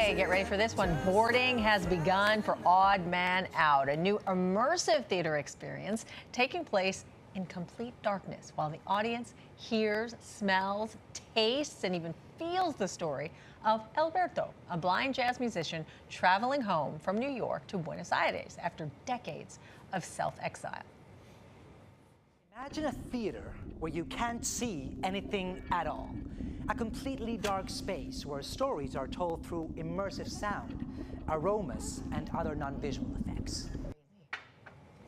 Okay, get ready for this one. Boarding has begun for Odd Man Out, a new immersive theater experience taking place in complete darkness while the audience hears, smells, tastes, and even feels the story of Alberto, a blind jazz musician traveling home from New York to Buenos Aires after decades of self-exile. Imagine a theater where you can't see anything at all. A completely dark space where stories are told through immersive sound, aromas, and other non-visual effects.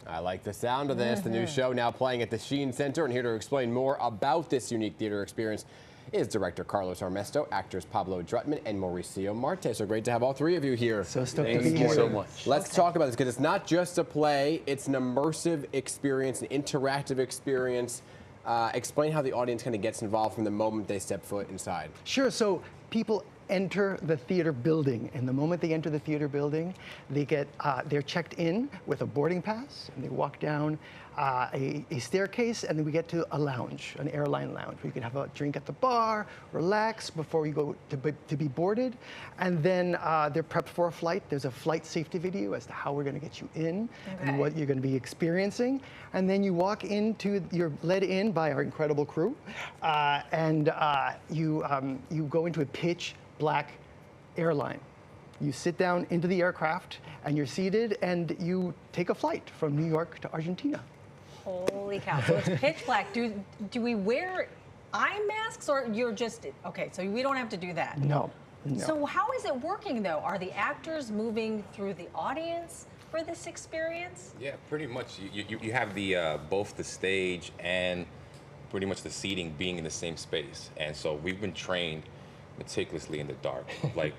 I like the sound of this. The new show now playing at the Sheen Center, and here to explain more about this unique theater experience is director Carlos Armesto, actors Pablo Drutman and Mauricio Marte. So great to have all three of you here. So stoked to be here. So much. Let's talk about this, because it's not just a play, it's an immersive experience, an interactive experience. Explain how the audience kind of gets involved from the moment they step foot inside. Sure. So people enter the theater building, and the moment they enter the theater building, they get they're checked in with a boarding pass, and they walk down a staircase, and then we get to a lounge, an airline lounge, where you can have a drink at the bar, relax before you go to be boarded, and then they're prepped for a flight. There's a flight safety video as to how we're going to get you in and what you're going to be experiencing, and then you walk into, you're led in by our incredible crew, and you go into a pitch black airline. You sit down into the aircraft and you're seated and you take a flight from New York to Argentina. Holy cow. So it's pitch black. Do we wear eye masks, or you're just, okay, so we don't have to do that? No. So how is it working though? Are the actors moving through the audience for this experience? Yeah, pretty much. You have the both the stage and pretty much the seating being in the same space. And so we've been trained meticulously in the dark. Like,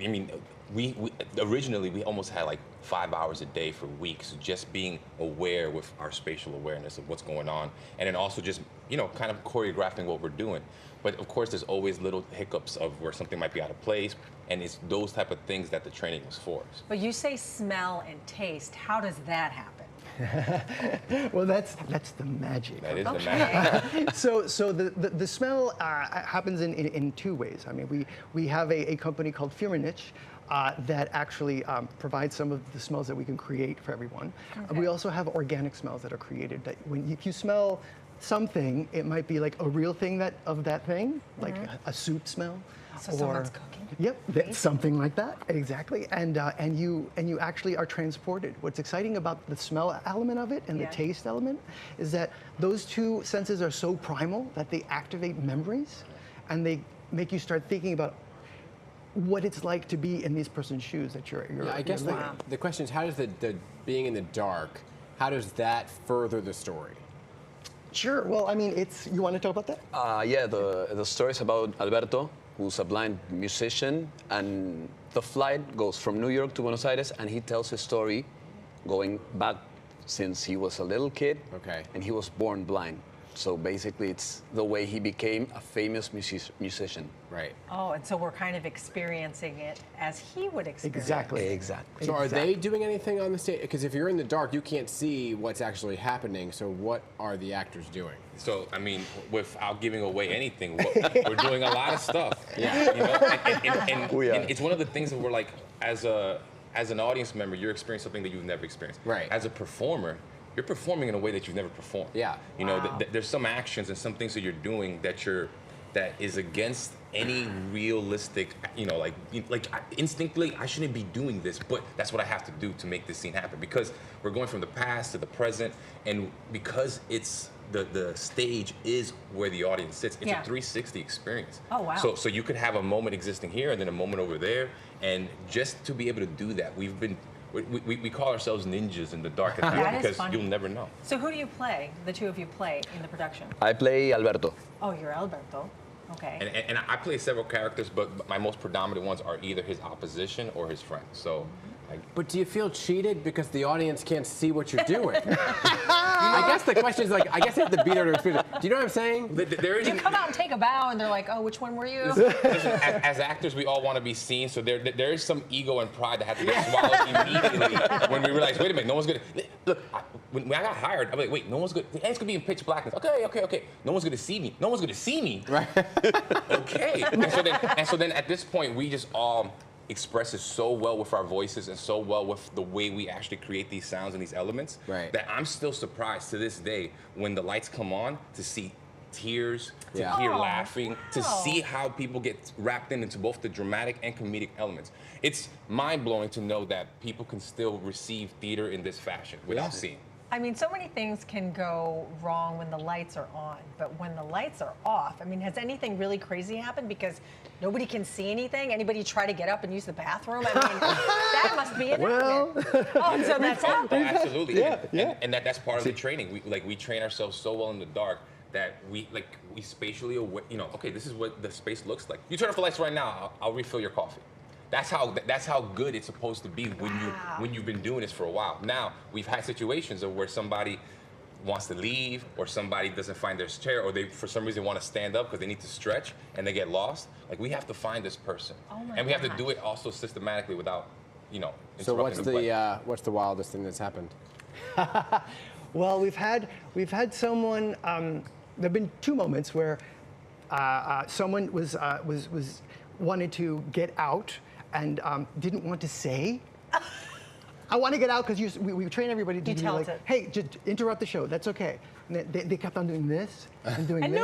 I mean, we originally we almost had like 5 hours a day for weeks, just being aware with our spatial awareness of what's going on, and then also just, you know, kind of choreographing what we're doing. But of course, there's always little hiccups of where something might be out of place, and it's those type of things that the training was for. But you say smell and taste. How does that happen? Well, that's the magic. That is the magic. So the smell happens in two ways. I mean, we have a company called Firmenich that actually provides some of the smells that we can create for everyone. We also have organic smells that are created. That if you smell something, it might be like a real thing of that thing, like a soup smell. So someone's cooking. Yep, something like that, exactly. And you actually are transported. What's exciting about the smell element of it and the taste element is that those two senses are so primal that they activate memories, and they make you start thinking about what it's like to be in these person's shoes that you're I guess the question is, how does the being in the dark, how does that further the story? Sure. Well, I mean, you want to talk about that? Yeah, the story is about Alberto, who's a blind musician, and the flight goes from New York to Buenos Aires, and he tells his story going back since he was a little kid, and he was born blind. So basically, it's the way he became a famous musician. Right. Oh, and so we're kind of experiencing it as he would experience. Exactly. So are they doing anything on the stage? Because if you're in the dark, you can't see what's actually happening. So what are the actors doing? So, I mean, without giving away anything, we're doing a lot of stuff. Yeah. You know, and it's one of the things that we're like, as an audience member, you're experiencing something that you've never experienced. Right. As a performer, you're performing in a way that you've never performed. Yeah. You know, there's some actions and some things that you're doing that is against any realistic, you know, like instinctively, I shouldn't be doing this, but that's what I have to do to make this scene happen, because we're going from the past to the present, and because it's the stage is where the audience sits. It's a 360 experience. Oh, wow. So you could have a moment existing here and then a moment over there, and just to be able to do that, we call ourselves ninjas in the dark at night, because you'll never know. So who do you play? The two of you play in the production? I play Alberto. Oh, you're Alberto. Okay. And I play several characters, but my most predominant ones are either his opposition or his friend. So. But do you feel cheated because the audience can't see what you're doing? I guess the question is, like, I guess you have to be there to experience it. Do you know what I'm saying? You come out and take a bow, and they're like, oh, which one were you? Listen, as actors, we all want to be seen, so there is some ego and pride that has to get swallowed immediately when we realize, wait a minute, no one's going to... Look, when I got hired, I'm like, wait, no one's going to... It's going to be in pitch blackness. Okay. No one's going to see me. No one's going to see me. Right. Okay. And so then at this point, we just all... expresses so well with our voices and so well with the way we actually create these sounds and these elements that I'm still surprised to this day when the lights come on to see tears, to hear laughing, to see how people get wrapped into both the dramatic and comedic elements. It's mind-blowing to know that people can still receive theater in this fashion without seeing. I mean, so many things can go wrong when the lights are on, but when the lights are off, I mean, has anything really crazy happened because nobody can see anything? Anybody try to get up and use the bathroom? I mean, that must be a nightmare. Oh, so that's happened. Oh, absolutely. And that's part of the training. We train ourselves so well in the dark that we spatially aware, you know, okay, this is what the space looks like. You turn off the lights right now, I'll refill your coffee. That's how good it's supposed to be when you've been doing this for a while. Now, we've had situations of where somebody wants to leave, or somebody doesn't find their chair, or they for some reason want to stand up because they need to stretch and they get lost. Like, we have to find this person. And we have to do it also systematically without, you know, interrupting So what's the wildest thing that's happened? Well, we've had someone. There've been two moments where someone was wanted to get out and didn't want to say, I want to get out, because we train everybody to be like, hey, just interrupt the show. That's okay. And they kept on doing this and doing and this.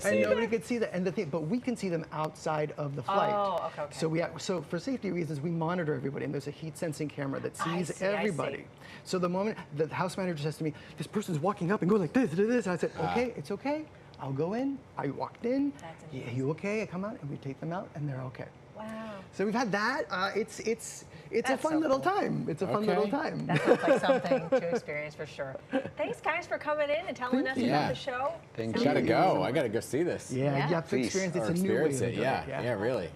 Nobody could see that. And but we can see them outside of the flight. Oh, okay. So for safety reasons, we monitor everybody, and there's a heat sensing camera that sees everybody. So the moment the house manager says to me, this person's walking up and goes like this, and I said, okay, it's okay. I'll go in. I walked in. Yeah, you okay? I come out, and we take them out, and they're okay. Wow. So we've had that. It's a fun little time. It's a fun little time. That sounds like something to experience for sure. Thanks, guys, for coming in and telling us about the show. Thank you. I gotta go see this. Yeah, you have to experience it. It's a new way to do it. Yeah, really.